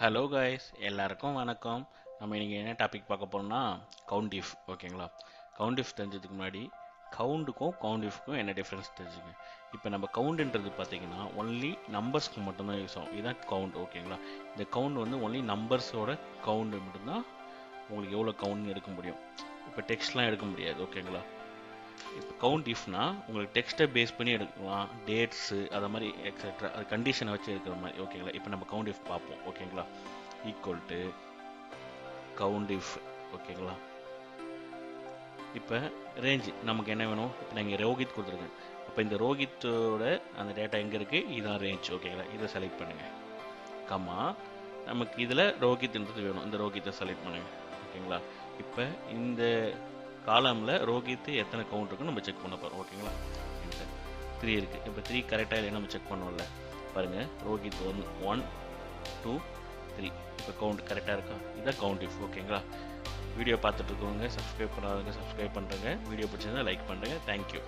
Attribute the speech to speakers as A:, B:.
A: Hello guys, எல்லாருக்கும் வணக்கம். நம்ம இன்னைக்கு என்ன டாபிக் பார்க்க போறோம்னா கவுண்ட் இஃப். ஓகேங்களா? கவுண்ட் இஃப் தெரிஞ்சதுக்கு முன்னாடி கவுண்டுக்கும் கவுண்ட் இஃப்க்கும் என்ன டிஃப்ரென்ஸ் தெரிஞ்சுங்க. இப்போ நம்ம கவுண்ட்ன்றது பார்த்தீங்கன்னா ஒன்லி நம்பர்ஸ்க்கு மட்டும்தான் யூஸ் ஆகும். இதுதான் கவுண்ட். ஓகேங்களா? இந்த கவுண்ட் வந்து ஒன்லி நம்பர்ஸோட கவுண்ட் மட்டும்தான் உங்களுக்கு எவ்வளோ கவுண்ட் எடுக்க முடியும். இப்போ டெக்ஸ்ட்லாம் எடுக்க முடியாது. ஓகேங்களா? இப்போ கவுண்ட் இஃப்னா உங்களுக்கு டெக்ஸ்ட்டை பேஸ் பண்ணி எடுக்கலாம், டேட்ஸு அதை மாதிரி எக்ஸெட்ரா, அது கண்டிஷனை வச்சு எடுக்கிற மாதிரி. ஓகேங்களா? இப்போ நம்ம கவுண்ட் இஃப் பார்ப்போம். ஓகேங்களா? Equal to count if. ஓகேங்களா? இப்போ ரேஞ்ச் நமக்கு என்ன வேணும். இப்போ நான் இங்கே ரோஹித் கொடுத்துருக்கேன். அப்போ இந்த ரோஹித்தோட அந்த டேட்டா எங்கே இருக்குது, இதுதான் ரேஞ்ச். ஓகேங்களா? இதை செலக்ட் பண்ணுங்கள். கம்மா நமக்கு இதில் ரோஹித்ன்றது வேணும், இந்த ரோஹித்தை செலக்ட் பண்ணுங்கள். ஓகேங்களா? இப்போ இந்த காலமில் ரோஹித் எத்தனை கவுண்ட் இருக்குன்னு நம்ம செக் பண்ண போகிறோம். ஓகேங்களா? 3 இருக்குது. இப்போ 3 கரெக்டாக இல்லை நம்ம செக் பண்ணோம்ல. பாருங்கள், ரோஹித் 1 2 3. இப்போ கவுண்ட் கரெக்டாக இருக்கா? இதான் கவுண்ட் இஃப். ஓகேங்களா? வீடியோ பார்த்துட்டு இருக்கவங்க சப்ஸ்கிரைப் பண்ணாதவங்க சப்ஸ்கிரைப் பண்ணுறேங்க. வீடியோ பிடிச்சிருந்தா லைக் பண்ணுறேங்க. தேங்க்யூ.